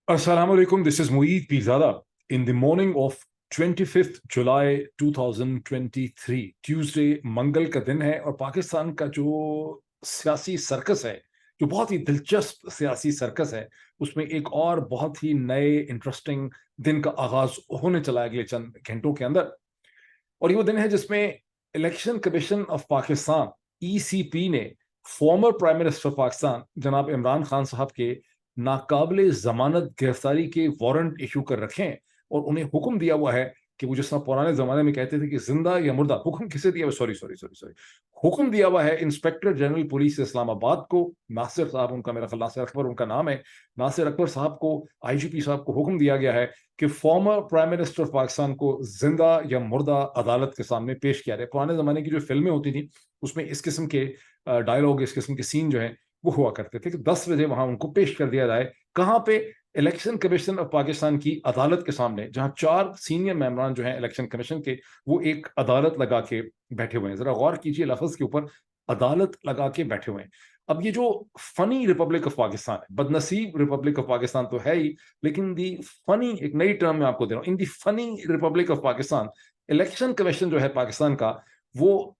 Assalamu alaikum. This is Mueed Pirzada. In the morning of 25th July 2023, Tuesday मंगल का दिन है और पाकिस्तान का जो सियासी सर्कस है, जो बहुत ही दिलचस्प सियासी सर्कस है, उसमें एक और बहुत ही नए इंटरेस्टिंग दिन का आगाज होने चला है अगले चंद घंटों के अंदर। और ये वो दिन है जिसमें election commission of Pakistan ECP ने फॉर्मर प्राइम मिनिस्टर पाकिस्तान जनाब इमरान खान साहब के नाकाबिले जमानत गिरफ्तारी के वारंट इशू कर रखे हैं और उन्हें हुक्म दिया हुआ है कि वो जिस तरह पुराने जमाने में कहते थे कि जिंदा या मुर्दा, हुक्म किसे दिया हुआ, सॉरी सॉरी सॉरी सॉरी, हुक्म दिया हुआ है इंस्पेक्टर जनरल पुलिस इस्लामाबाद को, नासिर साहब उनका, मेरा ख्याल नासिर अकबर उनका नाम है, नासिर अकबर साहब को, आईजीपी साहब को हुक्म दिया गया है कि former prime minister of Pakistan को जिंदा या मुर्दा अदालत के सामने पेश किया जाए। पुराने जमाने की जो फिल्में होती थी उसमें इस किस्म के डायलॉग, इस किस्म के सीन जो है वो हुआ करते थे कि 10 बजे वहां उनको पेश कर दिया जाए। कहां पे? इलेक्शन कमीशन ऑफ पाकिस्तान की अदालत के सामने, जहां 4 सीनियर मेंबरान जो हैं इलेक्शन कमीशन के, वो एक अदालत लगा के बैठे हुए हैं। जरा गौर कीजिए लफ्ज के ऊपर, अदालत लगा के बैठे हुए हैं। अब ये जो फनी रिपब्लिक ऑफ पाकिस्तान है, बदनसीब रिपब्लिक ऑफ पाकिस्तान तो है ही, लेकिन दी फनी, एक नई टर्म मैं आपको दे रहा हूं, in the funny republic of Pakistan, election commission जो है पाकिस्तान का, वो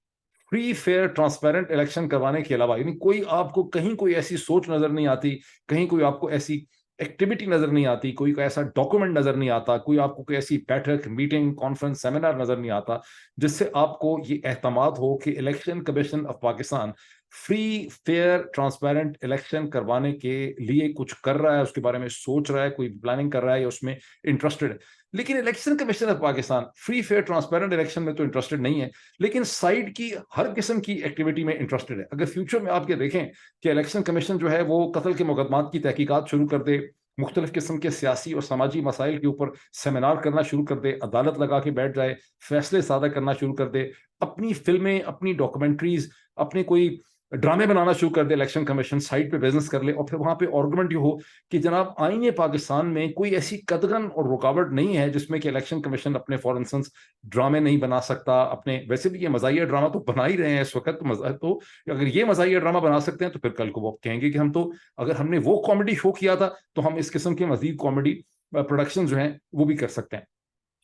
फ्री फेयर ट्रांसपेरेंट इलेक्शन करवाने के अलावा, यानी कोई आपको कहीं कोई ऐसी सोच नजर नहीं आती, कहीं कोई आपको ऐसी एक्टिविटी नजर नहीं आती, कोई ऐसा डॉक्यूमेंट नजर नहीं आता, कोई आपको कोई ऐसी बैठक, मीटिंग, कॉन्फ्रेंस, सेमिनार नजर नहीं आता जिससे आपको ये एहतमाद हो कि election commission of Pakistan free fair transparent election करवाने के लिए कुछ कर रहा है, उसके बारे में सोच रहा है, कोई प्लानिंग कर रहा है या उसमें इंटरेस्टेड है। लेकिन election commission of Pakistan free fair transparent election में तो इंटरेस्टेड नहीं है, लेकिन साइड की हर किस्म की एक्टिविटी में इंटरेस्टेड है। अगर फ्यूचर में आप ये देखें कि इलेक्शन कमीशन जो है वो कत्ल के मुकदमात की तहकीकात शुरू कर दे, मुख्तलिफ किस्म के सियासी और समाजी मसाइल के ऊपर सेमिनार करना शुरू कर दे, अदालत लगा के बैठ जाए, फैसले सादा करना शुरू कर दे, अपनी फिल्में, अपनी डॉक्यूमेंट्रीज, अपने कोई ड्रामे बनाना शुरू कर दे, इलेक्शन कमीशन साइड पे बिजनेस कर ले, और फिर वहां पे आर्गुमेंट ये हो कि जनाब आईने पाकिस्तान में कोई ऐसी कदगन और रुकावट नहीं है जिसमें कि इलेक्शन कमीशन अपने फॉर इंस्टेंस ड्रामे नहीं बना सकता। अपने वैसे भी ये मज़ाहिया ड्रामा तो बना ही रहे हैं इस वक्त, तो अगर ये मज़ाहिया ड्रामा बना सकते हैं तो फिर कल को वो कहेंगे कि हम तो, अगर हमने वो कॉमेडी शो किया था तो हम इस किस्म के मजीद कॉमेडी प्रोडक्शन जो हैं वो भी कर सकते हैं।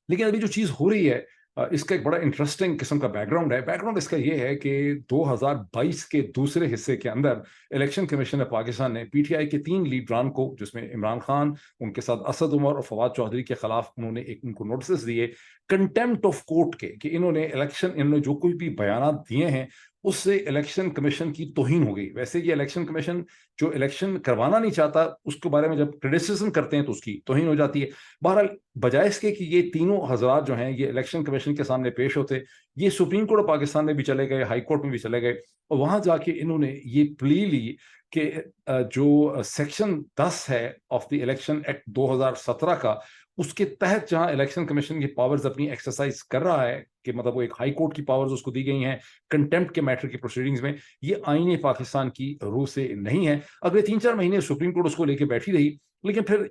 लेकिन अभी जो चीज़ हो रही है, इसका एक बड़ा इंटरेस्टिंग किस्म का बैकग्राउंड है। बैकग्राउंड इसका ये है कि 2022 के दूसरे हिस्से के अंदर इलेक्शन कमीशन ऑफ पाकिस्तान ने पीटीआई के 3 लीडरान को, जिसमें इमरान खान, उनके साथ असद उमर और फवाद चौधरी के खिलाफ उन्होंने उनको नोटिस दिए कंटेम्प्ट ऑफ कोर्ट के, कि इन्होंने जो कोई भी बयान दिए हैं उससे इलेक्शन कमीशन की तौहीन हो गई। वैसे ये इलेक्शन कमीशन जो इलेक्शन करवाना नहीं चाहता उसके बारे में जब क्रिटिसिज्म करते हैं तो उसकी तौहीन हो जाती है। बहरहाल बजाय इसके कि ये तीनों हजरात जो हैं ये इलेक्शन कमीशन के सामने पेश होते, ये सुप्रीम कोर्ट ऑफ पाकिस्तान में भी चले गए, हाई कोर्ट में भी चले गए, और वहां जाके इन्होंने ये प्ली ली कि जो सेक्शन 10 है ऑफ द इलेक्शन एक्ट 2017 का, उसके तहत जहां इलेक्शन कमीशन की पावर्स अपनी एक्सरसाइज कर रहा है, कि मतलब वो एक हाई कोर्ट की पावर्स उसको दी गई हैं कंटेम्प्ट के मैटर की प्रोसीडिंग्स में, ये आईने पाकिस्तान की रूह से नहीं है। अगले 3-4 महीने सुप्रीम कोर्ट उसको लेके बैठी रही, लेकिन फिर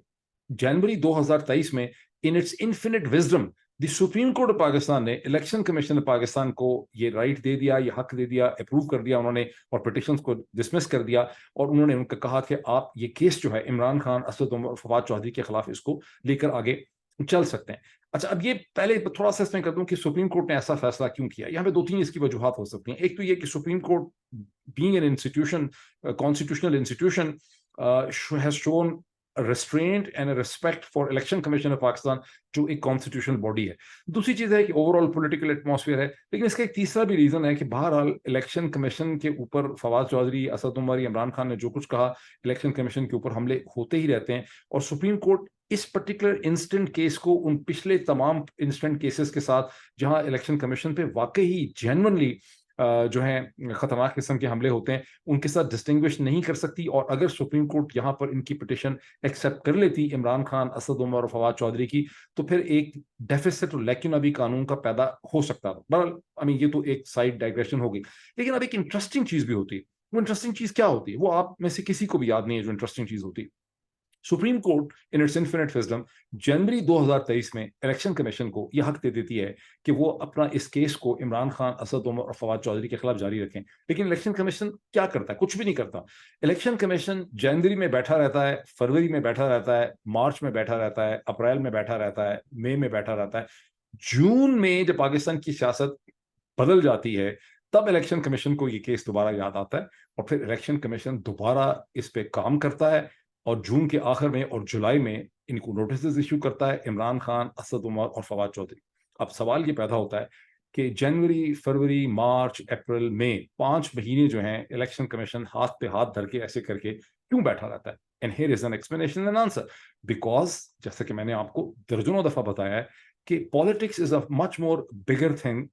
जनवरी 2023 में इन its infinite wisdom the supreme court of Pakistan ने इलेक्शन कमीशन ऑफ पाकिस्तान को ये राइट दे दिया, ये हक दे दिया, अप्रूव कर दिया उन्होंने, और पिटिशंस को डिसमिस कर दिया, और उन्होंने उनका कहा कि आप ये केस जो है इमरान खान, असद उमर और फवाद चौधरी के खिलाफ इसको लेकर आगे चल सकते हैं। अच्छा, अब ये पहले थोड़ा सा इसमें कर दूं कि सुप्रीम कोर्ट ने ऐसा फैसला क्यों किया। यहाँ पे 2-3 इसकी वजूहत हो सकती हैं। एक तो ये कि supreme court being an institution, constitutional institution, has shown restraint and a respect for election commission of Pakistan, जो एक कॉन्स्टिट्यूशनल बॉडी है। दूसरी चीज है कि ओवरऑल पॉलिटिकल एटमॉस्फेयर है। लेकिन इसका एक तीसरा भी रीजन है कि बहरहाल इलेक्शन कमीशन के ऊपर फवाद चौधरी, असद उमर, इमरान खान ने जो कुछ कहा, इलेक्शन कमीशन के ऊपर हमले होते ही रहते हैं, और सुप्रीम कोर्ट इस पर्टिकुलर इंस्टेंट केस को उन पिछले तमाम इंस्टेंट केसेस के साथ, जहां इलेक्शन कमीशन पे वाकई जेन्युइनली जो है खतरनाक किस्म के हमले होते हैं, उनके साथ डिस्टिंग्विश नहीं कर सकती। और अगर सुप्रीम कोर्ट यहाँ पर इनकी पिटिशन एक्सेप्ट कर लेती इमरान खान, असद उमर और फवाद चौधरी की, तो फिर एक डेफिसिट और लैक्यूना भी कानून का पैदा हो सकता था। बहरहाल ये तो एक साइड डाइग्रेशन होगी, लेकिन अब एक इंटरेस्टिंग चीज भी होती है। वो इंटरेस्टिंग चीज क्या होती है वो आप में से किसी को भी याद नहीं है जो इंटरेस्टिंग चीज होती है। Supreme court in its infinite wisdom जनवरी 2023 में इलेक्शन कमीशन को यह हक दे देती है कि वो अपना इस केस को इमरान खान, असद उमर और फवाद चौधरी के खिलाफ जारी रखें। लेकिन इलेक्शन कमीशन क्या करता है? कुछ भी नहीं करता। इलेक्शन कमीशन जनवरी में बैठा रहता है, फरवरी में बैठा रहता है, मार्च में बैठा रहता है, अप्रैल में बैठा रहता है, मई में बैठा रहता है। जून में जब पाकिस्तान की सियासत बदल जाती है तब इलेक्शन कमीशन को ये केस दोबारा याद आता है और फिर इलेक्शन कमीशन दोबारा इस पे काम करता है और जून के आखिर में और जुलाई में इनको नोटिस इशू करता है इमरान खान, असद उमर और फवाद चौधरी। अब सवाल ये पैदा होता है कि जनवरी, फरवरी, मार्च, अप्रैल, मई 5 महीने जो हैं इलेक्शन कमीशन हाथ पे हाथ धर के ऐसे करके क्यों बैठा रहता है? And here is an explanation and answer. Because जैसे कि मैंने आपको दर्जनों दफा बताया है कि politics is a much more bigger thing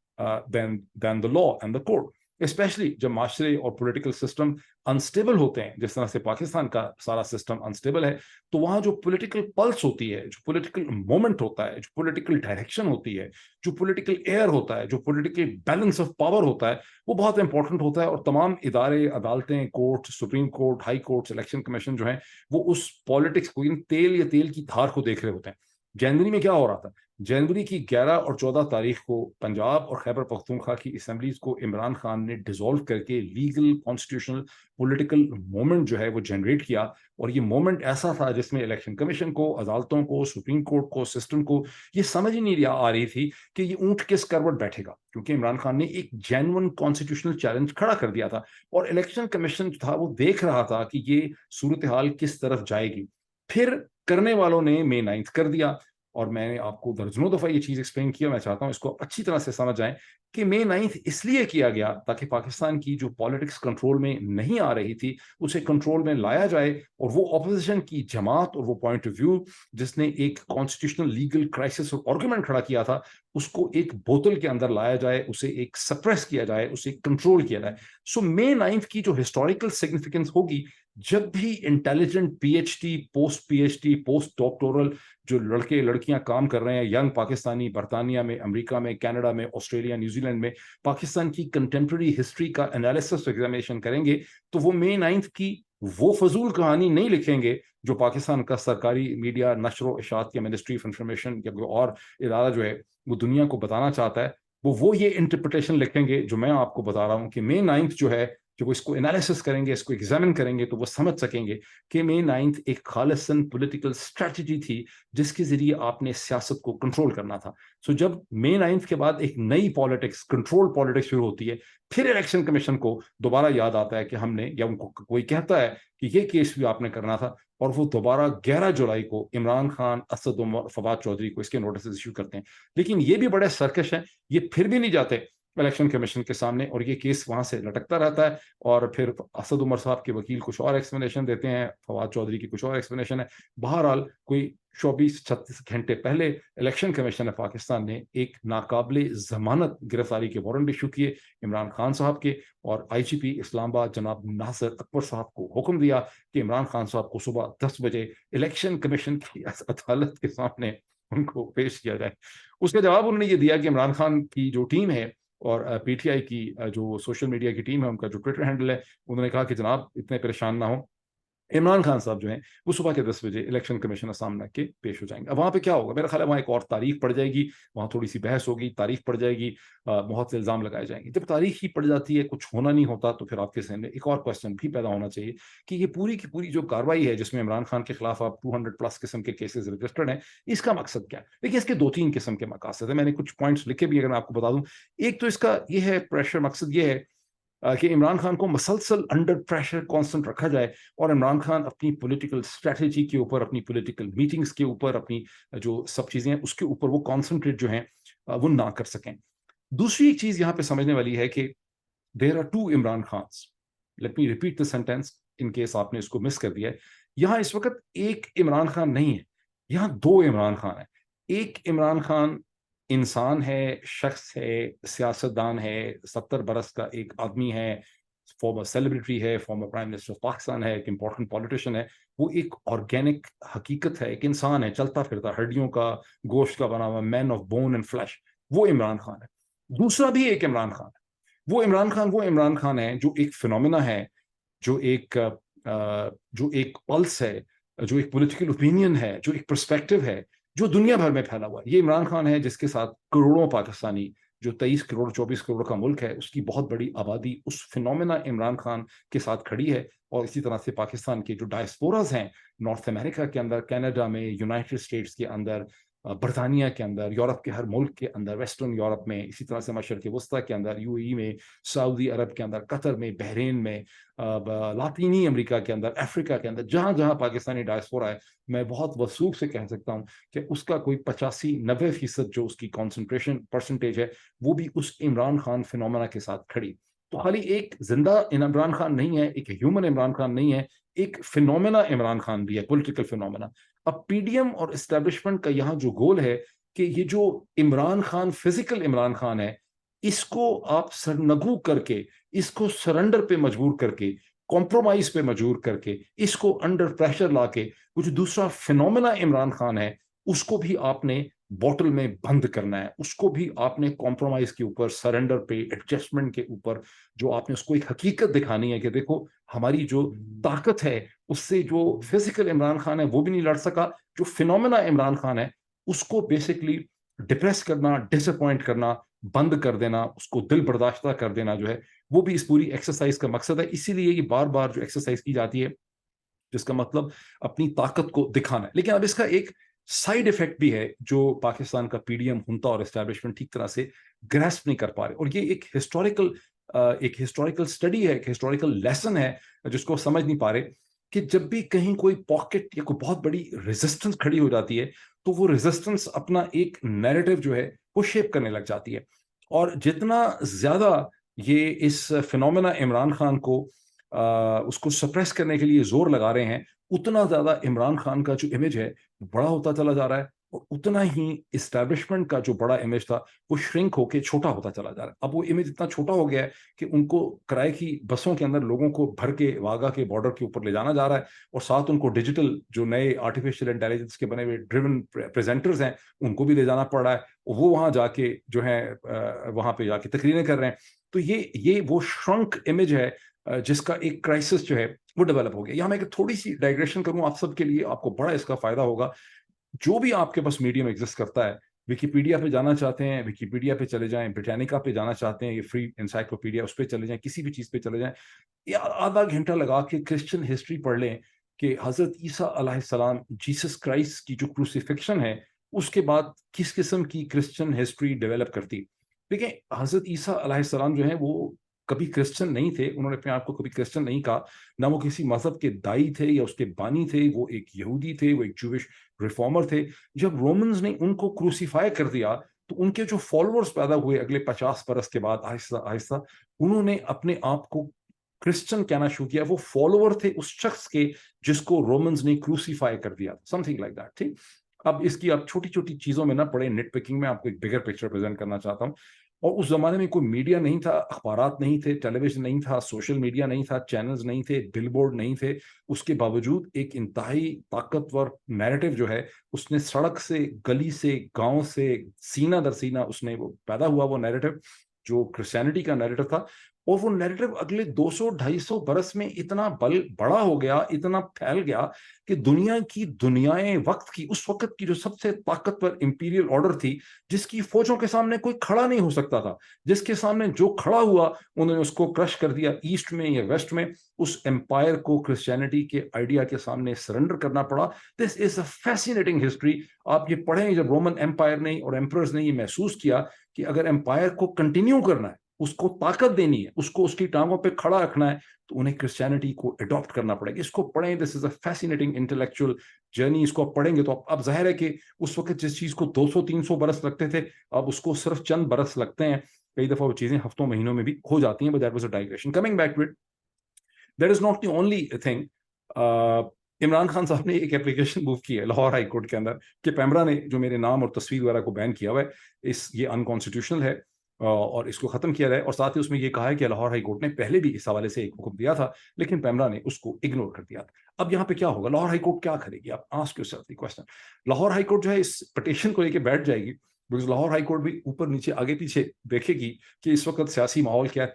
than the law and the court, especially जब माशरे और पॉलिटिकल सिस्टम अनस्टेबल होते हैं, जिस तरह से पाकिस्तान का सारा सिस्टम अनस्टेबल है, तो वहां जो पॉलिटिकल पल्स होती है, जो पॉलिटिकल मोमेंट होता है, जो पॉलिटिकल डायरेक्शन होती है, जो पॉलिटिकल एयर होता है, जो पॉलिटिकल बैलेंस ऑफ पावर होता है, वो बहुत इंपॉर्टेंट होता है। और तमाम इदारे, अदालतें, court, supreme court, high court, election commission जो है वो उस पॉलिटिक्स को, तेल या तेल की धार को देख रहे होते हैं। जनवरी में क्या हो रहा था? जनवरी की 11 और 14 तारीख को पंजाब और खैबर पख्तूनख्वा की असेंबलीज को इमरान खान ने डिसॉल्व करके लीगल, कॉन्स्टिट्यूशनल, पॉलिटिकल मोमेंट जो है वो जनरेट किया। और ये मोमेंट ऐसा था जिसमें इलेक्शन कमीशन को, अदालतों को, सुप्रीम कोर्ट को, सिस्टम को ये समझ ही नहीं आ रही थी कि ये ऊंट किस करवट बैठेगा, क्योंकि इमरान खान ने एक जेन्युइन कॉन्स्टिट्यूशनल चैलेंज खड़ा कर दिया था और इलेक्शन कमीशन था वो देख रहा था कि ये सूरत हाल किस तरफ जाएगी। फिर करने वालों ने मई 9 कर दिया और मैंने आपको दर्जनों दफा ये चीज एक्सप्लेन किया। मैं चाहता हूं इसको अच्छी तरह से समझ जाएं कि मई 9 इसलिए किया गया ताकि पाकिस्तान की जो पॉलिटिक्स कंट्रोल में नहीं आ रही थी उसे कंट्रोल में लाया जाए और वो ऑपोजिशन की जमात और वो पॉइंट ऑफ व्यू जिसने एक कॉन्स्टिट्यूशनल लीगल क्राइसिस और आर्गुमेंट खड़ा किया था उसको एक बोतल के अंदर लाया जाए, उसे एक सप्रेस किया जाए, उसे कंट्रोल किया जाए। सो मई 9 की जो हिस्टोरिकल सिग्निफिकेंस होगी, जब भी intelligent PhD, post PhD, post doctoral जो लड़के लड़कियां काम कर रहे हैं, यंग पाकिस्तानी, बरतानिया में, अमेरिका में, कनाडा में, ऑस्ट्रेलिया, न्यूजीलैंड में पाकिस्तान की कंटेम्प्रेरी हिस्ट्री का एनालिसिस एग्जामिनेशन करेंगे तो वो मई 9 की वो फजूल कहानी नहीं लिखेंगे जो पाकिस्तान का सरकारी मीडिया, नशर इशात या मिनिस्ट्री ऑफ इंफॉर्मेशन या कोई और इदारा जो है वो दुनिया को बताना चाहता है। वो ये इंटरप्रिटेशन लिखेंगे जो मैं आपको बता रहा हूं कि मई 9 जो है, जब वो इसको एनालिसिस करेंगे, इसको एग्जामिन करेंगे तो वो समझ सकेंगे कि मई 9 एक खालिसन पॉलिटिकल स्ट्रेटजी थी जिसके जरिए आपने सियासत को कंट्रोल करना था। सो जब मई 9 के बाद एक नई पॉलिटिक्स, कंट्रोल पॉलिटिक्स शुरू होती है, फिर इलेक्शन कमीशन को दोबारा याद आता है कि हमने, या उनको कोई कहता है कि ये केस भी आपने करना था, और वो दोबारा 11 जुलाई को इमरान खान, असद उमर, फवाद चौधरी को इसके नोटिस इश्यू करते हैं। लेकिन ये भी बड़े सर्कश हैं, ये फिर भी नहीं जाते इलेक्शन कमीशन के सामने और ये केस वहां से लटकता रहता है। और फिर असद उमर साहब के वकील कुछ और एक्सप्लेनेशन देते हैं, फवाद चौधरी की कुछ और एक्सप्लेनेशन है। बहरहाल कोई 24-36 घंटे पहले इलेक्शन कमीशन ऑफ पाकिस्तान ने एक नाकाबिले जमानत गिरफ्तारी के वारंट इशू किए इमरान खान साहब के, और आईजीपी इस्लामाबाद जनाब नासिर अकबर साहब को हुक्म दिया कि इमरान खान साहब को सुबह 10 बजे इलेक्शन कमीशन की अदालत के सामने उनको पेश किया जाए। उसका जवाब उन्होंने ये दिया कि इमरान खान की जो टीम है और पीटीआई की जो सोशल मीडिया की टीम है, उनका जो ट्विटर हैंडल है, उन्होंने कहा कि जनाब इतने परेशान ना हो, इमरान खान साहब जो हैं वो सुबह के 10 बजे इलेक्शन कमीशन के सामने के पेश हो जाएंगे। अब वहां पे क्या होगा? मेरा ख्याल है वहां एक और तारीख पड़ जाएगी, वहां थोड़ी सी बहस होगी, तारीख पड़ जाएगी, बहुत से इल्जाम लगाए जाएंगे। जब तारीख ही पड़ जाती है, कुछ होना नहीं होता, तो फिर आपके सामने एक और क्वेश्चन भी पैदा होना चाहिए कि ये पूरी की पूरी जो कार्रवाई है जिसमें इमरान खान के खिलाफ आप 200+ किस्म के केसेस रजिस्टर्ड हैं, इसका मकसद क्या है? देखिए, इसके 2-3 किस्म के मकसद है। मैंने कुछ पॉइंट्स लिखे भी, अगर मैं आपको बता दूं। एक तो इसका ये है प्रेशर, मकसद ये है कि इमरान खान को मसलसल अंडर प्रेशर कांस्टेंट रखा जाए और इमरान खान अपनी पॉलिटिकल स्ट्रेटजी के ऊपर, अपनी पॉलिटिकल मीटिंग्स के ऊपर, अपनी जो सब चीजें हैं उसके ऊपर वो कॉन्सेंट्रेट जो है वो ना कर सकें। दूसरी एक चीज यहाँ पे समझने वाली है कि there are 2 Imran Khans. Let me repeat the sentence in case आपने इसको मिस कर दिया है। यहाँ इस वक्त एक इमरान खान नहीं है, यहाँ 2 इमरान खान है। एक इमरान खान इंसान है, शख्स है, सियासतदान है, 70 बरस का एक आदमी है, फॉर्मर सेलिब्रिटी है, former prime minister of Pakistan है, एक इंपॉर्टेंट पॉलिटिशियन है। वो एक ऑर्गेनिक हकीकत है, एक इंसान है, चलता फिरता, हड्डियों का, गोश्त का बना हुआ, man of bone and flash, वो इमरान खान है। दूसरा भी एक इमरान खान है। वो इमरान खान है जो एक फिनोमिना है, जो एक पल्स है, جو ایک پولیٹیکل اوپینین ہے, جو ایک پرسپیکٹو ہے, جو دنیا بھر میں پھیلا ہوا ہے. یہ عمران خان ہے جس کے ساتھ کروڑوں پاکستانی, جو 23 کروڑ 24 کروڑ کا ملک ہے, اس کی بہت بڑی آبادی اس فینومینا عمران خان کے ساتھ کھڑی ہے. اور اسی طرح سے پاکستان کے جو ڈائسپوراز ہیں نارتھ امریکہ کے اندر, کینیڈا میں, یونائٹڈ اسٹیٹس کے اندر, برطانیہ کے اندر, یورپ کے ہر ملک کے اندر, ویسٹرن یورپ میں, اسی طرح سے مشرق وسطیٰ کے اندر, یو اے میں, سعودی عرب کے اندر, قطر میں, بحرین میں, لاطینی امریکہ کے اندر, افریقہ کے اندر, جہاں جہاں پاکستانی ڈائسپورا ہے, میں بہت وثوق سے کہہ سکتا ہوں کہ اس کا کوئی 85-90% جو اس کی کانسنٹریشن پرسنٹیج ہے وہ بھی اس عمران خان فینومینا کے ساتھ کھڑی. تو خالی ایک زندہ عمران خان نہیں ہے, ایک ہیومن عمران خان نہیں ہے, ایک فینومینا عمران خان بھی ہے, پولیٹیکل فینومینا. اب پی ڈی ایم اور اسٹیبلشمنٹ کا یہاں جو گول ہے کہ یہ جو عمران خان, فزیکل عمران خان ہے, اس کو آپ سرنگو کر کے, اس کو سرنڈر پہ مجبور کر کے, کمپرومائز پہ مجبور کر کے, اس کو انڈر پریشر لا کے, وہ جو دوسرا فینومینا عمران خان ہے اس کو بھی آپ نے بوٹل میں بند کرنا ہے, اس کو بھی آپ نے کمپرومائز کے اوپر, سرنڈر پہ, ایڈجسٹمنٹ کے اوپر, جو آپ نے اس کو ایک حقیقت دکھانی ہے کہ دیکھو ہماری جو طاقت ہے اس سے جو فزیکل عمران خان ہے وہ بھی نہیں لڑ سکا, جو فینومینا عمران خان ہے اس کو بیسکلی ڈپریس کرنا, ڈس اپوائنٹ کرنا, بند کر دینا, اس کو دل برداشتہ کر دینا جو ہے, وہ بھی اس پوری ایکسرسائز کا مقصد ہے. اسی لیے یہ بار بار جو ایکسرسائز کی جاتی ہے جس کا مطلب اپنی طاقت کو دکھانا ہے. لیکن اب اس کا ایک سائیڈ افیکٹ بھی ہے جو پاکستان کا پی ڈی ایم ہنتا اور اسٹیبلشمنٹ ٹھیک طرح سے گریسپ نہیں کر پا رہے, اور یہ ایک ہسٹوریکل سٹڈی ہے, ایک ہسٹوریکل لیسن ہے جس کو سمجھ نہیں پا رہے کہ جب بھی کہیں کوئی پاکٹ یا کوئی بہت بڑی ریزسٹنس کھڑی ہو جاتی ہے تو وہ ریزسٹنس اپنا ایک نیریٹو جو ہے وہ شیپ کرنے لگ جاتی ہے. اور جتنا زیادہ یہ اس فینومینا عمران خان کو اس کو سپریس کرنے کے لیے زور لگا رہے ہیں, اتنا زیادہ عمران خان کا جو امیج ہے وہ بڑا ہوتا چلا جا رہا ہے, اور اتنا ہی اسٹیبلشمنٹ کا جو بڑا امیج تھا وہ شرنک ہو کے چھوٹا ہوتا چلا جا رہا ہے. اب وہ امیج اتنا چھوٹا ہو گیا ہے کہ ان کو کرائے کی بسوں کے اندر لوگوں کو بھر کے واگا کے بارڈر کے اوپر لے جانا جا رہا ہے, اور ساتھ ان کو ڈیجیٹل جو نئے آرٹیفیشیل انٹیلیجنس کے بنے ہوئے ڈریون پریزنٹرز ہیں ان کو بھی لے جانا پڑ رہا ہے, وہ وہاں جا کے جو ہے وہاں پہ جا کے تقریریں کر رہے ہیں. تو یہ وہ شرنک امیج ہے جس کا ایک کرائسس جو ہے وہ ڈیولپ ہو گیا. یہاں میں ایک تھوڑی سی ڈائگریشن کروں آپ سب کے لیے, آپ کو بڑا اس کا فائدہ ہوگا. جو بھی آپ کے پاس میڈیم ایگزسٹ کرتا ہے, ویکیپیڈیا پہ جانا چاہتے ہیں ویکیپیڈیا پہ چلے جائیں, بریٹانیکا پہ جانا چاہتے ہیں یہ فری انسائکلوپیڈیا اس پہ چلے جائیں, کسی بھی چیز پہ چلے جائیں, یا آدھا گھنٹہ لگا کے کرسچن ہسٹری پڑھ لیں کہ حضرت عیسیٰ علیہ السلام, جیسس کرائسٹ کی جو کروسیفکشن ہے اس کے بعد کس قسم کی کرسچن ہسٹری ڈیولپ کرتی. دیکھیں حضرت عیسیٰ علیہ السلام جو ہیں وہ کبھی کرسچن نہیں تھے, انہوں نے اپنے آپ کو کبھی کرسچن نہیں کہا, نہ وہ کسی مذہب کے دائی تھے یا اس کے بانی تھے, وہ ایک یہودی تھے, وہ ایک جوش ریفارمر تھے. جب رومنز نے ان کو کروسیفائی کر دیا تو ان کے جو فالوورز پیدا ہوئے اگلے 50 برس کے بعد, آہستہ آہستہ انہوں نے اپنے آپ کو کرسچن کہنا شروع کیا. وہ فالوور تھے اس شخص کے جس کو رومنز نے کروسیفائی کر دیا, سم تھنگ لائک دیٹ. ٹھیک, اب اس کی آپ چھوٹی چھوٹی چیزوں میں نہ پڑے, نیٹ پکنگ میں آپ کو ایک بگر پکچر پریزنٹ کرنا چاہتا ہوں. اور اس زمانے میں کوئی میڈیا نہیں تھا, اخبارات نہیں تھے, ٹیلی ویژن نہیں تھا, سوشل میڈیا نہیں تھا, چینلز نہیں تھے, بل بورڈ نہیں تھے. اس کے باوجود ایک انتہائی طاقتور نیریٹو جو ہے اس نے سڑک سے, گلی سے, گاؤں سے, سینہ در سینہ اس نے وہ پیدا ہوا, وہ نیریٹو جو کرسچینٹی کا نیریٹو تھا. اور وہ نیریٹو اگلے 200-250 برس میں اتنا بڑا ہو گیا, اتنا پھیل گیا کہ دنیا کی دنیائیں وقت کی, اس وقت کی جو سب سے طاقتور امپیریل آرڈر تھی, جس کی فوجوں کے سامنے کوئی کھڑا نہیں ہو سکتا تھا, جس کے سامنے جو کھڑا ہوا انہوں نے اس کو کرش کر دیا, ایسٹ میں یا ویسٹ میں, اس امپائر کو کرسچینٹی کے آئیڈیا کے سامنے سرنڈر کرنا پڑا. دس از اے فیسینیٹنگ ہسٹری. آپ یہ پڑھیں, جب رومن امپائر نے اور ایمپررز نے یہ محسوس کیا کہ اگر امپائر کو کنٹینیو کرنا ہے, اس کو طاقت دینی ہے, اس کو اس کی ٹانگوں پہ کھڑا رکھنا ہے, تو انہیں کرسچینٹی کو اڈاپٹ کرنا پڑے گا. اس کو پڑھیں, دس از اے فیسینیٹنگ انٹلیکچوئل جرنی. اس کو پڑھیں گے تو اب ظاہر ہے کہ اس وقت جس چیز کو 200-300 برس لگتے تھے اب اس کو صرف چند برس لگتے ہیں. کئی دفعہ وہ چیزیں ہفتوں مہینوں میں بھی ہو جاتی ہیں. But that was a digression. Coming back to it, that is not the only thing. Imran Khan صاحب نے ایک اپلیکیشن موو کی ہے لاہور ہائی کورٹ کے اندر کہ پیمرا نے جو میرے نام اور تصویر وغیرہ کو بین کیا ہوا ہے, یہ انکانسٹیٹیوشنل ہے اور اس کو ختم کیا جائے. اور ساتھ ہی اس میں یہ کہا ہے کہ لاہور ہائی کورٹ نے پہلے بھی اس حوالے سے ایک حکم دیا تھا لیکن پیمرا نے اس کو اگنور کر دیا. اب یہاں پہ کیا ہوگا, لاہور ہائی کورٹ کیا کرے گی؟ آپ ask yourself the question. Lahore high court جو ہے اس پٹیشن کو لے کے بیٹھ جائے گی बिकॉज़ लाहौर हाई कोर्ट भी ऊपर नीचे आगे पीछे देखेगी कि इस वक़्त सियासी माहौल क्या है,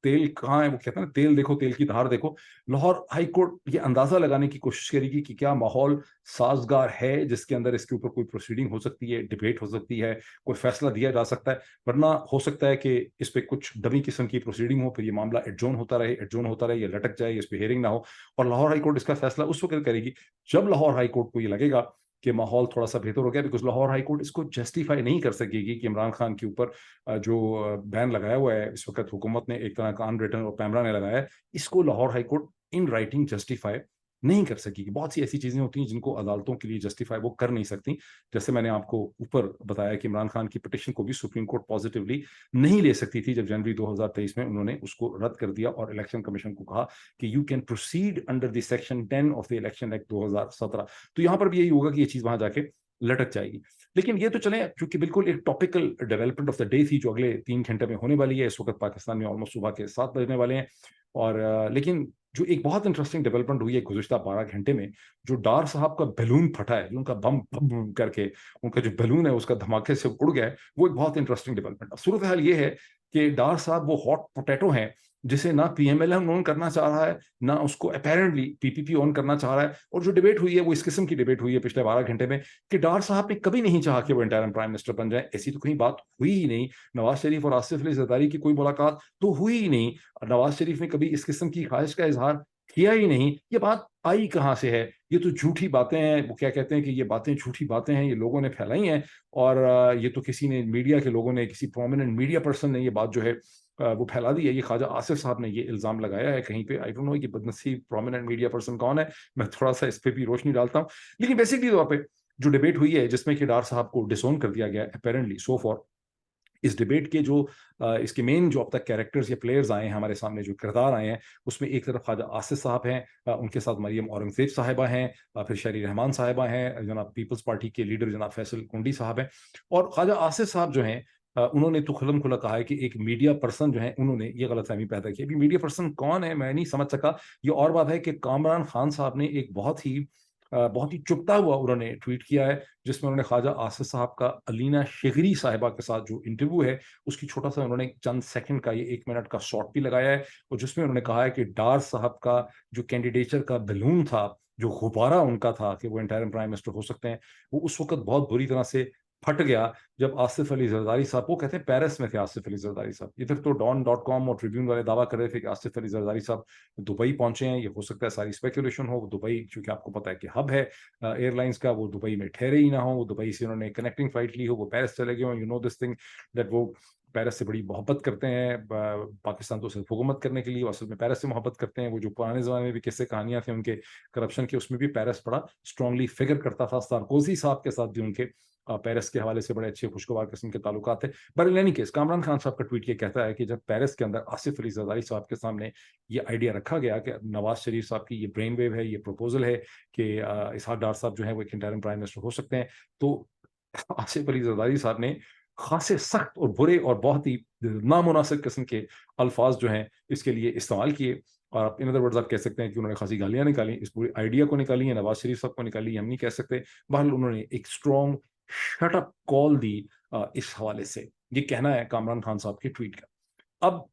तेल कहाँ है, वो कहते हैं ना तेल देखो तेल की धार देखो। लाहौर हाई कोर्ट ये अंदाज़ा लगाने की कोशिश करेगी कि क्या माहौल साज़गार है जिसके अंदर इसके ऊपर कोई प्रोसीडिंग हो सकती है, डिबेट हो सकती है, कोई फैसला दिया जा सकता है। वरना हो सकता है कि इस पे कुछ डमी किस्म की प्रोसीडिंग हो, फिर ये मामला एडजॉर्न होता रहे, ये लटक जाए, इस पे हियरिंग ना हो, और लाहौर हाई कोर्ट इसका फैसला उस वक़्त करेगी जब लाहौर हाई कोर्ट को ये लगेगा कि माहौल थोड़ा-सा बेहतर हो गया। बिकॉज़ लाहौर हाई कोर्ट इसको जस्टिफाई नहीं कर सकेगी कि इमरान खान के ऊपर जो बैन लगाया हुआ है इस वक़्त हुकूमत ने, एक तरह का अनरिटन और पैमरा ने लगाया है, इसको Lahore high court in writing justify नहीं कर सकेगी। बहुत सी ऐसी चीज़ें होती हैं जिनको अदालतों के लिए जस्टिफाई वो कर नहीं सकती। जैसे मैंने आपको ऊपर बताया कि इमरान खान की पिटीशन को भी सुप्रीम कोर्ट पॉजिटिवली नहीं ले सकती थी जब जनवरी 2023 में उन्होंने उसको रद्द कर दिया और इलेक्शन कमीशन को कहा कि you can proceed under the section 10 of the election act 2017। तो यहाँ पर भी यही होगा कि ये चीज़ वहाँ जाके लटक जाएगी। लेकिन ये तो चलें, क्योंकि बिल्कुल एक topical development of the day थी जो अगले 3 घंटे में होने वाली है। इस वक़्त पाकिस्तान में ऑलमोस्ट सुबह के 7 बजने वाले हैं, और लेकिन जो एक बहुत इंटरेस्टिंग डेवलपमेंट हुई है गुज़िश्ता 12 घंटे में, जो डार साहब का बैलून फटा है, जो उनका बम बम करके उनका जो बैलून है उसका धमाके से उड़ गया है, वो एक बहुत इंटरेस्टिंग डेवलपमेंट। सूरत हाल ये है कि डार साहब वो हॉट पोटैटो हैं जिसे ना पीएमएलएन ओन करना चाह रहा है, ना उसको अपैरेंटली पीपीपी ओन करना चाह रहा है। और जो डिबेट हुई है वो इस किस्म की डिबेट हुई है पिछले 12 घंटे में कि डार साहब ने कभी नहीं चाहा कि वो इंटरिम प्राइम मिनिस्टर बन जाए। ऐसी तो कहीं बात हुई ही नहीं। नवाज शरीफ और आसिफ अली जरदारी की कोई मुलाकात तो हुई ही नहीं। नवाज शरीफ ने कभी इस किस्म की ख्वाहिश का इजहार किया ही नहीं। ये बात आई कहाँ से है? ये तो झूठी बातें हैं। वो क्या कहते हैं कि ये बातें झूठी बातें हैं, ये लोगों ने फैलाई हैं, और ये तो किसी ने, मीडिया के लोगों ने, किसी प्रोमिनेंट मीडिया पर्सन ने ये बात जो है वो फैला दी है। ये ख्वाजा आसिफ साहब ने ये इल्ज़ाम लगाया है कहीं पे। आई डोंट नो कि बदनसीब प्रोमिनेंट मीडिया पर्सन कौन है, मैं थोड़ा-सा इस पे भी रोशनी डालता हूँ। लेकिन बेसिकली तौर पे जो डिबेट हुई है जिसमें कि डार साहब को डिसोन कर दिया गया अपैरेंटली सो फॉर, इस डिबेट के जो इसके मेन जो अब तक कैरेक्टर्स या प्लेयर्स आए हैं हमारे सामने, जो किरदार आए हैं, उसमें एक तरफ ख्वाजा आसिफ साहब हैं, उनके साथ मरियम औरंगज़ेब साहिबा हैं, फिर शहरी रहमान साहिबा हैं, जनाब पीपल्स पार्टी के लीडर जनाब फैसल कुंडी साहब हैं, और ख्वाजा आसिफ साहब जो हैं उन्होंने तो खुल्म खुला कहा है कि एक मीडिया पर्सन जो है उन्होंने ये गलतफहमी पैदा की। अभी मीडिया पर्सन कौन है मैं नहीं समझ सका। ये और बात है कि कामरान खान साहब ने एक बहुत ही चुभता हुआ उन्होंने ट्वीट किया है जिसमें उन्होंने ख्वाजा आसिफ साहब का अलीना शेखरी साहिबा के साथ जो इंटरव्यू है उसकी छोटा सा उन्होंने चंद सेकंड का, ये 1 मिनट का शॉट भी लगाया है, और जिसमें उन्होंने कहा है कि डार साहब का जो कैंडिडेचर का बैलून था, जो गुब्बारा उनका था कि वो इंटरिम प्राइम मिनिस्टर हो सकते हैं, वो उस वक्त बहुत बुरी तरह से फट गया जब आसिफ अली जरदारी साहब, वो कहते हैं पेरिस में थे आसिफ अली जरदारी साहब, इधर तो डॉन.com और ट्रिब्यून वाले दावा कर रहे थे कि आसिफ अली जरदारी साहब दुबई पहुंचे हैं। ये हो सकता है सारी स्पेकुलेशन हो, दुबई चूंकि आपको पता है कि हब है एयरलाइंस का, वो दुबई में ठहरे ही ना हो, वो दुबई से उन्होंने कनेक्टिंग फ्लाइट ली हो, वो पेरिस चले गए हो। You know this thing that वो पेरिस से बड़ी मोहब्बत करते हैं। पाकिस्तान तो सिर्फ हुकूमत करने के लिए, असल में पेरिस से मोहब्बत करते हैं। वो जो पुराने ज़माने में भी किस्से कहानियां थी उनके करप्शन के, उसमें भी पेरिस बड़ा स्ट्रांगली फिगर करता था। सार्कोजी साहब के साथ भी उनके पेरिस के हवाले से बड़े अच्छे खुशगवार किस्म के ताल्लुकात थे। But in any case, Kamran Khan साहब का ट्वीट ये कहता है कि जब पेरिस के अंदर आसिफ अली जरदारी साहब के सामने ये आइडिया रखा गया कि नवाज शरीफ साहब की ये ब्रेन वेव है, ये प्रपोजल है कि इसहाक डार साहब जो है वो एक इंटरिम प्राइम मिनिस्टर हो सकते हैं, तो आसिफ अली जरदारी साहब ने खासे सख्त और बुरे और बहुत ही नामुनासिब किस्म के अल्फाज जो हैं इसके लिए इस्तेमाल किए। और आप इन अदर वर्ड्स आप कह सकते हैं कि उन्होंने खासी गालियां निकाली, इस पूरी आइडिया को निकाली है, नवाज शरीफ साहब को निकाली, हम नहीं कह सकते। बहरहाल उन्होंने एक स्ट्रॉन्ग शट अप कॉल दी इस हवाले से। ये कहना है कामरान खान साहब के ट्वीट का। अब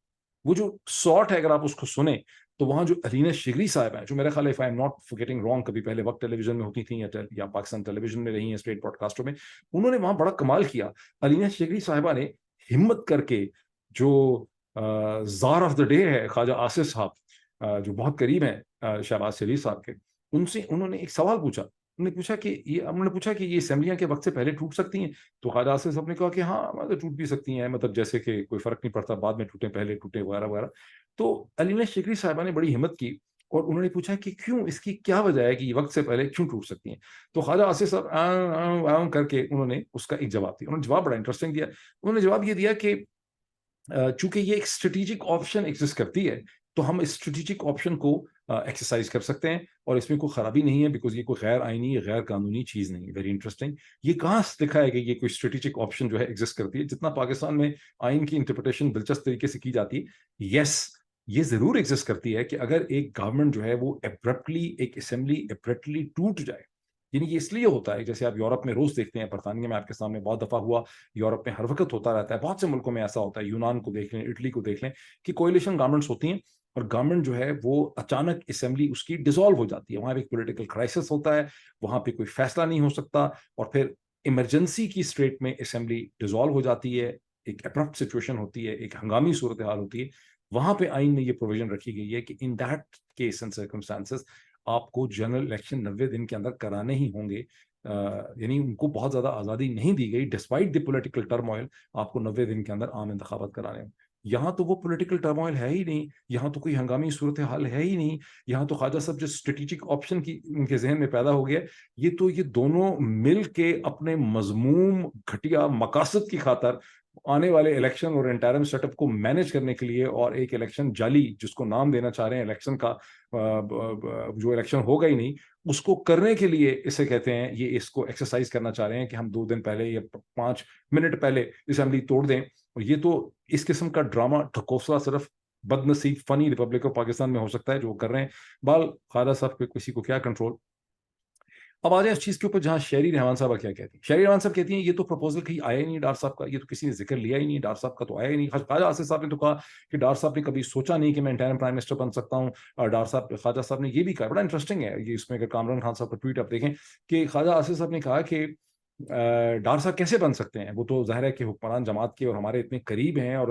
वो जो शॉर्ट है अगर आप उसको सुने तो वहां जो अलीना शिगरी साहब हैं, जो मेरा ख्याल है, if I am not forgetting wrong, कभी पहले वक्त टेलीविजन में होती थी या पाकिस्तान टेलीविजन में रही हैं, स्टेट ब्रॉडकास्टर में, उन्होंने वहां बड़ा कमाल किया। अलीना शिगरी साहिबा ने हिम्मत करके जो जार ऑफ द डे है ख्वाजा आसिफ साहब, जो बहुत करीब हैं शहबाज शरीफ साहब के, उनसे उन्होंने एक सवाल पूछा। उन्होंने पूछा कि ये असेंबलियां के वक्त से पहले टूट सकती हैं? तो ख्वाजा आसिफ साहब ने कहा कि हाँ, मतलब टूट भी सकती हैं, मतलब जैसे कि कोई फर्क नहीं पड़ता, बाद में टूटे पहले टूटे वगैरह वगैरह। तो अलीना शिकरी साहिबा ने बड़ी हिम्मत की और उन्होंने पूछा कि क्यों, इसकी क्या वजह है कि ये वक्त से पहले क्यों टूट सकती हैं? तो ख्वाजा आसिफ साहब करके उन्होंने उसका एक जवाब दिया। उन्होंने जवाब बड़ा इंटरेस्टिंग दिया। उन्होंने जवाब ये दिया कि चूंकि ये एक स्ट्रेटेजिक ऑप्शन एग्जिस्ट करती है, तो हम इस स्ट्रेटेजिक ऑप्शन को एक्सरसाइज कर सकते हैं और इसमें कोई खराबी नहीं है, बिकॉज ये कोई गैर आईनी, गैर कानूनी चीज नहीं है। Very interesting. ये कहाँ लिखा है कि ये कोई स्ट्रेटेजिक ऑप्शन जो है एग्जिस्ट करती है? जितना पाकिस्तान में आइन की इंटरप्रिटेशन दिलचस्प तरीके से की जाती है, यस, ये जरूर एग्जिस्ट करती है कि अगर एक गवर्नमेंट जो है वो एब्रप्टली, एक असेंबली एब्रप्टली टूट जाए, یعنی یہ اس لیے ہوتا ہے، جیسے آپ یورپ میں روز دیکھتے ہیں، برطانیہ میں آپ کے سامنے بہت دفعہ ہوا، یورپ میں ہر وقت ہوتا رہتا ہے، بہت سے ملکوں میں ایسا ہوتا ہے، یونان کو دیکھ لیں، اٹلی کو دیکھ لیں، کہ کوئلیشن گورنمنٹس ہوتی ہیں اور گورنمنٹ جو ہے وہ اچانک اسمبلی اس کی ڈیزالو ہو جاتی ہے، وہاں پہ ایک پولیٹیکل کرائسس ہوتا ہے، وہاں پہ کوئی فیصلہ نہیں ہو سکتا، اور پھر ایمرجنسی کی اسٹیٹ میں اسمبلی ڈیزالو ہو جاتی ہے، ایک اپرپٹ سچویشن ہوتی ہے، ایک ہنگامی صورتحال ہوتی ہے، وہاں پہ آئین میں یہ پروویژن رکھی گئی ہے کہ in that case and circumstances آپ کو جنرل الیکشن 90 دن کے اندر کرانے ہی ہوں گے، یعنی ان کو بہت زیادہ آزادی نہیں دی گئی، ڈسپائٹ دی پولیٹیکل ٹرموائل آپ کو 90 دن کے اندر عام انتخابات کرانے ہوں۔ یہاں تو وہ پولیٹیکل ٹرموائل ہے ہی نہیں، یہاں تو کوئی ہنگامی صورتحال ہے ہی نہیں، یہاں تو خواجہ صاحب جو اسٹریٹجک آپشن کی ان کے ذہن میں پیدا ہو گیا، یہ دونوں مل کے اپنے مذموم گھٹیا مقاصد کی خاطر آنے والے الیکشن اور انٹرم سیٹ اپ کو مینج کرنے کے لیے، اور ایک الیکشن جعلی جس کو نام دینا چاہ رہے ہیں الیکشن کا، جو الیکشن ہوگا ہی نہیں، اس کو کرنے کے لیے اسے کہتے ہیں، یہ اس کو ایکسرسائز کرنا چاہ رہے ہیں کہ ہم 2 دن پہلے یا 5 منٹ پہلے اسمبلی توڑ دیں، اور یہ تو اس قسم کا ڈرامہ ٹھکوسلا صرف بد نصیب فنی ریپبلک آف پاکستان میں ہو سکتا ہے جو وہ کر رہے ہیں، بال خالد صاحب کے کسی کو کیا کنٹرول۔ اب آ جائیں اس چیز کے اوپر جہاں شہری رحمان صاحبہ کیا کہتی ہیں، شہری رحمان صاحب کہتی ہیں یہ تو پروپوزل کہیں آیا ہی نہیں ڈار صاحب کا، یہ تو کسی نے ذکر لیا ہی نہیں، ڈار صاحب کا تو آیا ہی نہیں۔ خواجہ آصف صاحب نے تو کہا کہ ڈار صاحب نے کبھی سوچا نہیں کہ میں انٹرم پرائم منسٹر بن سکتا ہوں، اور ڈار صاحب خواجہ صاحب نے یہ بھی کہا، بڑا انٹرسٹنگ ہے یہ، اس میں اگر کامران خان صاحب کا ٹویٹ آپ دیکھیں کہ خواجہ آصف صاحب نے کہا کہ ڈار صاحب کیسے بن سکتے ہیں، وہ تو ظاہر ہے کہ حکمران جماعت کے اور ہمارے اتنے قریب ہیں، اور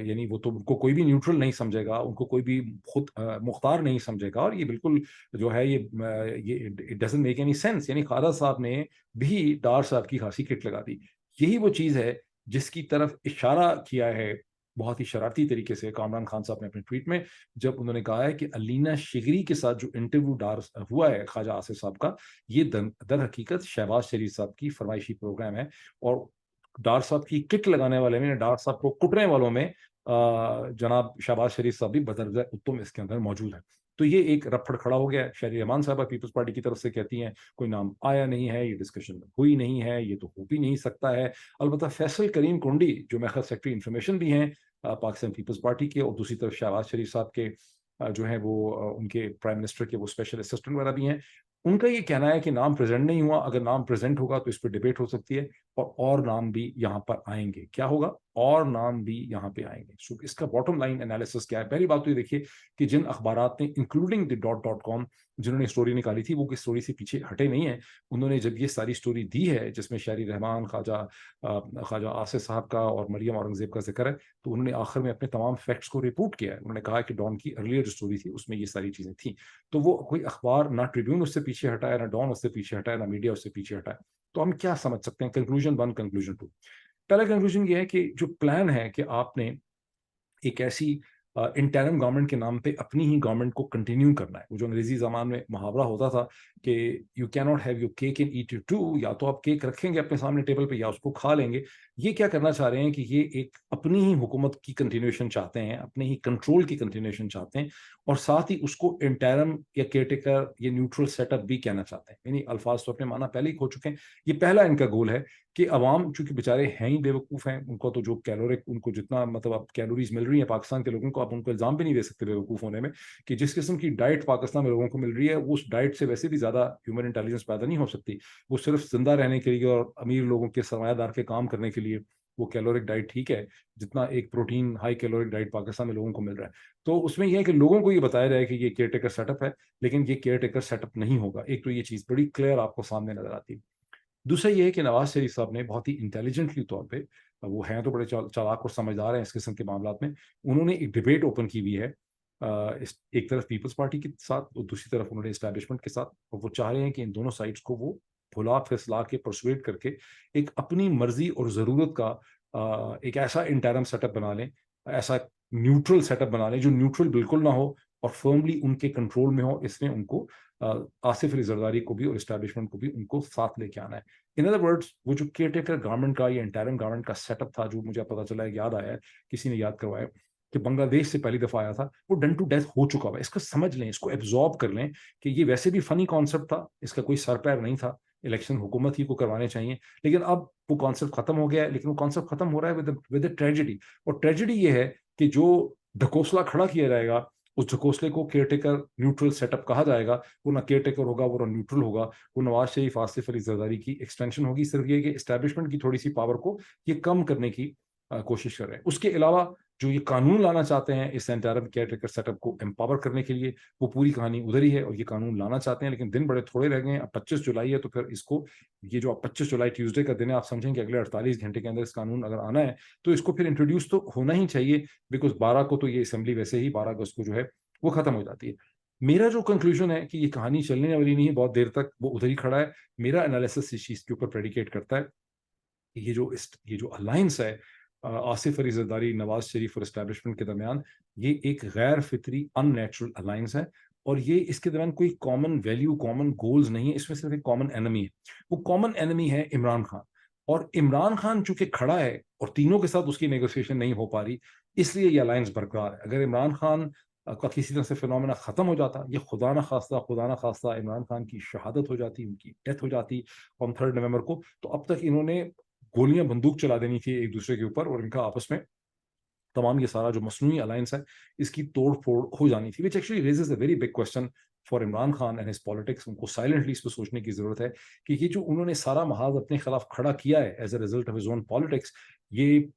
یعنی وہ تو ان کو کوئی بھی نیوٹرل نہیں سمجھے گا، ان کو کوئی بھی خود مختار نہیں سمجھے گا، اور یہ بالکل جو ہے یہ it doesn't make any sense, یعنی خالد صاحب نے بھی ڈار صاحب کی خاصی کٹ لگا دی۔ یہی وہ چیز ہے جس کی طرف اشارہ کیا ہے بہت ہی شرارتی طریقے سے کامران خان صاحب نے اپنے ٹویٹ میں، جب انہوں نے کہا ہے کہ علینا شگری کے ساتھ جو انٹرویو ڈار ہوا ہے خواجہ آصف صاحب کا، یہ در حقیقت شہباز شریف صاحب کی فرمائشی پروگرام ہے، اور ڈار صاحب کی کٹ لگانے والے میں، ڈار صاحب کو کٹنے والوں میں جناب شہباز شریف صاحب بھی بدرجہ اتم اس کے اندر موجود ہیں۔ تو یہ ایک رپھڑ کھڑا ہو گیا ہے۔ شہری رحمان صاحبہ پیپلز پارٹی کی طرف سے کہتی ہیں کوئی نام آیا نہیں ہے، یہ ڈسکشن ہوئی نہیں ہے، یہ تو ہو بھی نہیں سکتا ہے۔ البتہ فیصل کریم کنڈی جو میرا سیکرٹری انفارمیشن بھی ہیں پاکستان پیپلز پارٹی کے، اور دوسری طرف شہباز شریف صاحب کے جو ہیں وہ ان کے پرائم منسٹر کے وہ اسپیشل اسسٹنٹ وغیرہ بھی ہیں، ان کا یہ کہنا ہے کہ نام پریزنٹ نہیں ہوا، اگر نام پریزنٹ ہوگا تو اس پہ ڈبیٹ ہو سکتی ہے، اور نام بھی یہاں پر آئیں گے۔ کیا ہوگا؟ اور نام بھی یہاں پہ آئیں گے۔ سو اس کا باٹم لائن انالیسس کیا ہے؟ پہلی بات تو یہ دیکھیے کہ جن اخبارات نے انکلوڈنگ دی .com جنہوں نے اسٹوری نکالی تھی، وہ کس اسٹوری سے پیچھے ہٹے نہیں ہیں۔ انہوں نے جب یہ ساری اسٹوری دی ہے جس میں شہری رحمان، خواجہ آصف صاحب کا اور مریم اورنگزیب کا ذکر ہے، تو انہوں نے آخر میں اپنے تمام فیکٹس کو رپورٹ کیا ہے۔ انہوں نے کہا کہ ڈان کی ارلیئر جو اسٹوری تھی اس میں یہ ساری چیزیں تھیں، تو وہ کوئی اخبار نہ ٹریبیون اس سے پیچھے ہٹا ہے، نہ ڈان اس سے پیچھے ہٹا ہے، نہ میڈیا اس سے پیچھے ہٹا ہے۔ تو ہم کیا سمجھ سکتے ہیں؟ Conclusion 1، conclusion 2۔ پہلا کنکلوژن یہ ہے کہ جو پلان ہے کہ آپ نے ایک ایسی انٹرم گورنمنٹ کے نام پہ اپنی ہی گورنمنٹ کو کنٹینیو کرنا ہے، وہ جو انگریزی زبان میں محاورہ ہوتا تھا کہ you can not have your cake and eat it too, یا تو آپ کیک رکھیں گے اپنے سامنے ٹیبل پہ یا اس کو کھا لیں گے۔ یہ کیا کرنا چاہ رہے ہیں کہ یہ ایک اپنی ہی حکومت کی کنٹینیوشن چاہتے ہیں، اپنے ہی کنٹرول کی کنٹینیوشن چاہتے ہیں، اور ساتھ ہی اس کو انٹرم یا کیئر ٹیکر یا نیوٹرل سیٹ اپ بھی کہنا چاہتے ہیں۔ یعنی الفاظ تو اپنے معنی پہلے ہی کھو چکے ہیں۔ یہ پہلا ان کا گول ہے کہ عوام چونکہ بیچارے ہیں ہی بے وقوف ہیں، ان کو تو جو کیلورک، ان کو جتنا مطلب اب کیلوریز مل رہی ہیں پاکستان کے لوگوں کو، آپ ان کو الزام بھی نہیں دے سکتے بے وقوف ہونے میں، کہ جس قسم کی ڈائٹ پاکستان میں لوگوں کو مل رہی ہے، اس ڈائٹ سے ویسے بھی زیادہ ہیومن انٹیلیجنس پیدا نہیں ہو سکتی۔ وہ صرف زندہ رہنے کے لیے اور امیر لوگوں کے سرمایہ دار کے کام کرنے کے لیے وہ کیلورک ڈائٹ ٹھیک ہے، جتنا ایک پروٹین ہائی کیلورک ڈائٹ پاکستان میں لوگوں کو مل رہا ہے۔ تو اس میں یہ ہے کہ لوگوں کو یہ بتایا جائے کہ یہ کیئر ٹیکر سیٹ اپ ہے، لیکن یہ کیئر ٹیکر سیٹ اپ نہیں ہوگا۔ ایک تو یہ چیز بڑی کلیئر آپ کو سامنے نظر آتی ہے۔ دوسرا یہ ہے کہ نواز شریف صاحب نے بہت ہی انٹیلیجنٹلی طور پہ، وہ ہیں تو بڑے چالاک اور سمجھدار ہیں اس قسم کے معاملات میں، انہوں نے ایک ڈبیٹ اوپن کی ہوئی ہے، ایک طرف پیپلز پارٹی کے ساتھ اور دوسری طرف انہوں نے اسٹیبلشمنٹ کے ساتھ، اور وہ چاہ رہے ہیں کہ ان دونوں سائڈس کو وہ بھلا پھسلا کے پرسویٹ کر کے ایک اپنی مرضی اور ضرورت کا ایک ایسا انٹرم سیٹ اپ بنا لیں، ایسا نیوٹرل سیٹ اپ بنا لیں جو نیوٹرل بالکل نہ ہو اور فرملی ان کے کنٹرول میں ہو۔ اس میں ان کو آصف علی زرداری کو بھی اور اسٹیبلشمنٹ کو بھی ان کو ساتھ لے کے آنا ہے۔ ان ادر ورڈز وہ جو کیئر ٹیکر گورنمنٹ کا یا انٹرم گورنمنٹ کا سیٹ اپ تھا، جو مجھے پتا چلا ہے، یاد آیا ہے، کسی نے یاد کروایا کہ بنگلہ دیش سے پہلی دفعہ آیا تھا، وہ ڈن ٹو ڈیتھ ہو چکا ہوا ہے۔ اس کا سمجھ لیں، اس کو ایبزارب کر لیں کہ یہ ویسے بھی فنی کانسیپٹ تھا، اس کا کوئی سر پیر نہیں تھا، الیکشن حکومت ہی کو کروانے چاہیے، لیکن اب وہ کانسیپٹ ختم ہو گیا ہے۔ لیکن وہ کانسیپٹ ختم ہو رہا ہے ود اے ٹریجڈی، اور ٹریجڈی یہ ہے کہ جو ڈھکوسلا کھڑا کیا جائے گا उस झकोसले को केयर टेकर न्यूट्रल सेटअप कहा जाएगा, वो ना केयर टेकर होगा, वो ना न्यूट्रल होगा, वो नवाज शरीफ आसिफ अली जरदारी की एक्सटेंशन होगी। सिर्फ ये कि एस्टैब्लिशमेंट की थोड़ी सी पावर को ये कम करने की कोशिश कर रहे हैं। उसके अलावा जो ये कानून लाना चाहते हैं इस एंटायर केयर टेकर सेटअप को एम्पावर करने के लिए, वो पूरी कहानी उधर ही है, और ये कानून लाना चाहते हैं, लेकिन दिन बड़े थोड़े रह गए हैं। अब 25 जुलाई है, तो फिर इसको, ये जो 25 जुलाई ट्यूसडे का दिन है, आप समझें कि अगले 48 घंटे के अंदर इस कानून अगर आना है तो इसको फिर इंट्रोड्यूस तो होना ही चाहिए, बिकॉज 12 को तो ये असेंबली वैसे ही 12 अगस्त को जो है वो खत्म हो जाती है। मेरा जो कंक्लूजन है कि ये कहानी चलने वाली नहीं है बहुत देर तक, वो उधर ही खड़ा है। मेरा एनालिसिस इस चीज के ऊपर प्रेडिकेट करता है कि ये जो अलायंस है आसिफ अली जरदारी, नवाज शरीफ और एस्टैब्लिशमेंट के दरमियान, ये एक गैर फितरी अननेचुरल अलायंस है, और ये इसके दरमियान कोई कॉमन वैल्यू, कॉमन गोल्स नहीं है, इसमें सिर्फ एक कॉमन एनिमी है। वो कॉमन एनिमी है इमरान खान, और इमरान खान चूंकि खड़ा है और तीनों के साथ उसकी नेगोशिएशन नहीं हो पा रही, इसलिए ये अलायंस बरकरार है। अगर इमरान खान का किसी तरह से फिनोमेना खत्म हो जाता, ये खुदा ना खास्ता इमरान खान की शहादत हो जाती, उनकी डेथ हो जाती ऑन 3 नवंबर को, तो अब तक इन्होंने गोलियां बंदूक चला देनी थी एक दूसरे के ऊपर, और इनका आपस में तमाम ये सारा जो मसनूई अलायंस है इसकी तोड़ फोड़ हो जानी थी, which actually raises a very big question for Imran Khan and his politics. उनको साइलेंटली इस पर सोचने की जरूरत है कि ये जो उन्होंने सारा महाज अपने खिलाफ खड़ा किया है as a result of his own politics, ये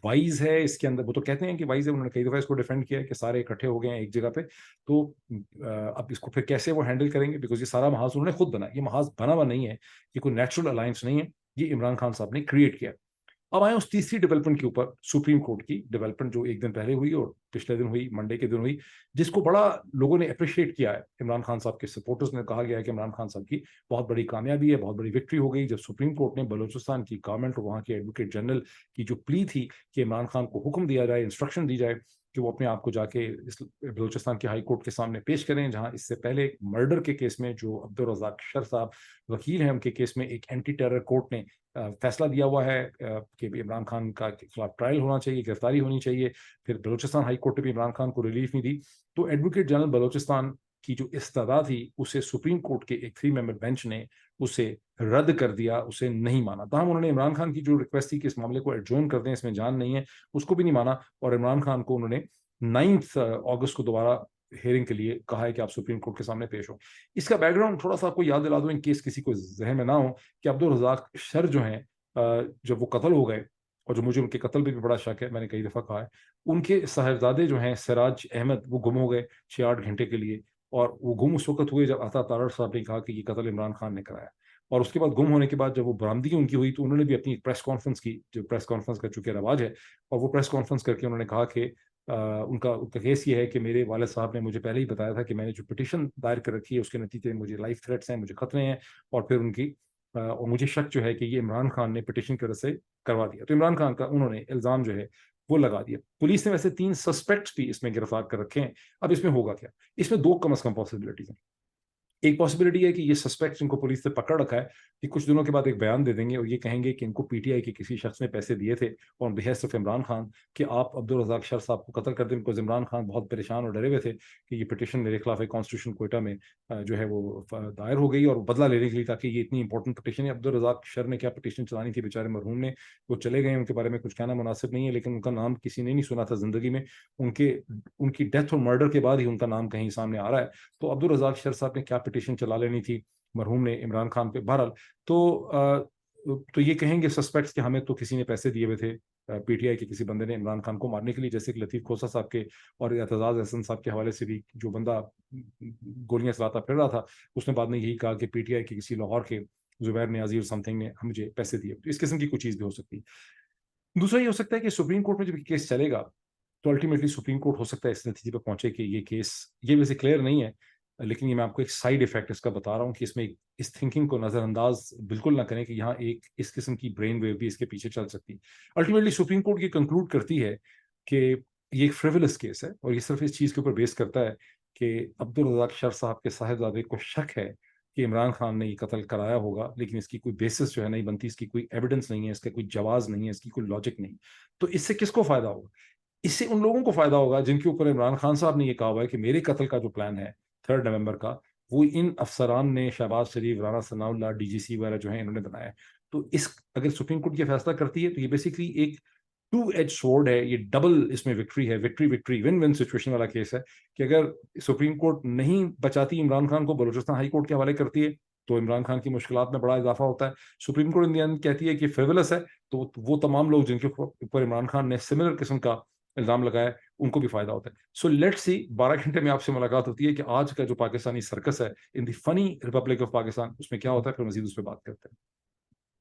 वाइज है इसके अंदर? वो तो कहते हैं कि वाइज है, उन्होंने कई दफा इसको डिफेंड किया है कि सारे इकट्ठे हो गए हैं एक जगह पे, तो अब इसको फिर कैसे वो हैंडल करेंगे, बिकॉज ये सारा महाज उन्होंने खुद बना, ये महाज बना हुआ नहीं है, ये कोई नेचुरल अलायंस नहीं है, ये इमरान खान साहब ने क्रिएट किया। अब आए उस तीसरी डेवलपमेंट के ऊपर, सुप्रीम कोर्ट की डेवलपमेंट जो एक दिन पहले हुई और पिछले दिन हुई, मंडे के दिन हुई, जिसको बड़ा लोगों ने अप्रिशिएट किया है। इमरान खान साहब के सपोर्टर्स ने कहा गया है कि इमरान खान साहब की बहुत बड़ी कामयाबी है, बहुत बड़ी विक्ट्री हो गई, जब सुप्रीम कोर्ट ने बलूचिस्तान की गवर्नमेंट और वहाँ के एडवोकेट जनरल की जो प्ली थी कि इमरान खान को हुक्म दिया जाए, इंस्ट्रक्शन दी जाए कि वो अपने आप को जाके इस बलूचिस्तान के हाई कोर्ट के सामने पेश करें, जहां इससे पहले एक मर्डर के केस में जो अब्दुल रज़ाक शर साहब वकील हैं, उनके केस में एक एंटी टेरर कोर्ट ने फैसला दिया हुआ है कि इमरान खान का खिलाफ ट्रायल होना चाहिए, गिरफ्तारी होनी चाहिए। फिर बलूचिस्तान हाई कोर्ट ने भी इमरान खान को रिलीफ नहीं दी, तो एडवोकेट जनरल बलूचिस्तान की जो इस्तदा थी उसे सुप्रीम कोर्ट के एक 3 मेंबर बेंच ने उसे रद्द कर दिया, उसे नहीं माना। तमाम उन्होंने इमरान खान की जो रिक्वेस्ट थी कि इस मामले को एडजॉर्न कर दें, इसमें जान नहीं है, उसको भी नहीं माना, और इमरान खान को उन्होंने 9 अगस्त को दोबारा हेयरिंग के लिए कहा है कि आप सुप्रीम कोर्ट के सामने पेश हो। इसका बैकग्राउंड थोड़ा सा आपको याद दिला दूं इन केस किसी को जहन में ना हो, कि अब्दुल रज़ाक शर जो हैं, जब वो कत्ल हो गए, और जो मुझे उनके कत्ल पे भी बड़ा शक है, मैंने कई दफ़ा कहा है, उनके साहिबजादे जो हैं सिराज अहमद, वो गुम हो गए 6-8 घंटे के लिए, और वो गुम उस वक्त हुए जब अता तारड़ साहब ने कहा कि ये कत्ल इमरान खान ने कराया। और उसके बाद गुम होने के बाद जब वो बरामदगी उनकी हुई, तो उन्होंने भी अपनी प्रेस कॉन्फ्रेंस की, जो प्रेस कॉन्फ्रेंस का चूंकि रवाज है, और वो प्रेस कॉन्फ्रेंस करके उन्होंने कहा कि उनका उनका केस ये है कि मेरे वालिद साहब ने मुझे पहले ही बताया था कि मैंने जो पिटीशन दायर कर रखी है उसके नतीजे में मुझे लाइफ थ्रेट्स हैं, मुझे खतरे हैं, और फिर और मुझे शक जो है कि ये इमरान खान ने पिटीशन की वजह से करवा दिया। तो इमरान खान का उन्होंने इल्ज़ाम जो है वो लगा दिया। पुलिस ने वैसे 3 सस्पेक्ट्स भी इसमें गिरफ्तार कर रखे हैं। अब इसमें होगा क्या? इसमें 2 कम अज कम पॉसिबिलिटीज हैं। एक पॉसिबिलिटी है कि ये सस्पेक्ट जिनको पुलिस ने पकड़ रखा है, कि कुछ दिनों के बाद एक बयान दे देंगे और ये कहेंगे कि इनको पीटीआई के किसी शख्स ने पैसे दिए थे ऑन बिहेफ ऑफ इमरान खान, कि आप अब्दुल रज़ाक शर साहब को कत्ल कर दें, बिकॉज इमरान खान बहुत परेशान और डरे हुए थे कि ये पिटीशन मेरे खिलाफ है कॉन्स्टिट्यूशन कोयटा में जो है वो दायर हो गई, और बदला लेने के लिए, ताकि ये इतनी इंपॉर्टेंट पिटीशन है। अब्दुल रज़ाक शर ने क्या पिटीशन चलानी थी बेचारे मरहूम ने, वो चले गए, उनके बारे में कुछ कहना मुनासिब नहीं है, लेकिन उनका नाम किसी ने नहीं सुना था जिंदगी में, उनके उनकी डेथ और मर्डर के बाद ही उनका नाम कहीं सामने आ रहा है। तो अब्दुल रज़ाक शर साहब ने क्या पिटीशन चला लेनी थी मरहूम ने इमरान खान पे? बहरहाल तो ये कहेंगे सस्पेक्ट्स कि हमें तो किसी ने पैसे दिए हुए थे, पीटीआई के किसी बंदे ने इमरान खान को मारने के लिए, जैसे कि लतीफ़ खोसा साहब के और एतजाज अहसन साहब के हवाले से भी, जो बंदा गोलियां चलाता फिर रहा था, उसने बाद में यही कहा कि पीटीआई के किसी लाहौर के जुबैर नियाजी और समथिंग ने मुझे पैसे दिए। तो इस किस्म की कोई चीज़ भी हो सकती है। दूसरा ये हो सकता है कि सुप्रीम कोर्ट में जब केस चलेगा, तो अल्टीमेटली सुप्रीम कोर्ट हो सकता है इस नतीजे पर पहुंचे कि ये केस, ये वैसे क्लियर नहीं है, लेकिन ये मैं आपको एक साइड इफेक्ट इसका बता रहा हूँ कि इसमें इस थिंकिंग को नज़रअंदाज बिल्कुल ना करें कि यहाँ एक इस किस्म की ब्रेन वेव भी इसके पीछे चल सकती है। अल्टीमेटली सुप्रीम कोर्ट ये कंक्लूड करती है कि ये एक फ्रिवलस केस है, और ये सिर्फ इस चीज़ के ऊपर बेस करता है कि अब्दुल रज़ाक शर साहब के साहिबजादे को शक है कि इमरान खान ने ये कत्ल कराया होगा, लेकिन इसकी कोई बेसिस जो है नहीं बनती, इसकी कोई एविडेंस नहीं है, इसका कोई जवाज नहीं है, इसकी कोई लॉजिक नहीं। तो इससे किसको फायदा होगा? इससे उन लोगों को फायदा होगा जिनके ऊपर इमरान खान साहब ने ये कहा हुआ है कि मेरे कत्ल का जो प्लान है 3 नवंबर का, वो इन अफसरान ने, शहबाज शरीफ, राना सनाउल्लाह, डीजीसी वगैरह जो है, इन्होंने बनाया है। तो इस अगर सुप्रीम कोर्ट ये फैसला करती है, तो ये बेसिकली एक ٹو ایج سورڈ ہے یہ, ڈبل اس میں وکٹری ہے, وکٹری ون ون سچویشن والا کیس ہے کہ اگر سپریم کورٹ نہیں بچاتی عمران خان کو, بلوچستان ہائی کورٹ کے حوالے کرتی ہے تو عمران خان کی مشکلات میں بڑا اضافہ ہوتا ہے. Supreme court in the end کہتی ہے کہ فیولس ہے, تو وہ تمام لوگ جن کے اوپر عمران خان نے سملر قسم کا الزام لگایا ان کو بھی فائدہ ہوتا ہے. سو لیٹ سی 12 گھنٹے میں آپ سے ملاقات ہوتی ہے کہ آج کا جو پاکستانی سرکس ہے ان دی فنی ریپبلک آف پاکستان اس میں کیا ہوتا ہے, پھر مزید اس پہ بات کرتے ہیں.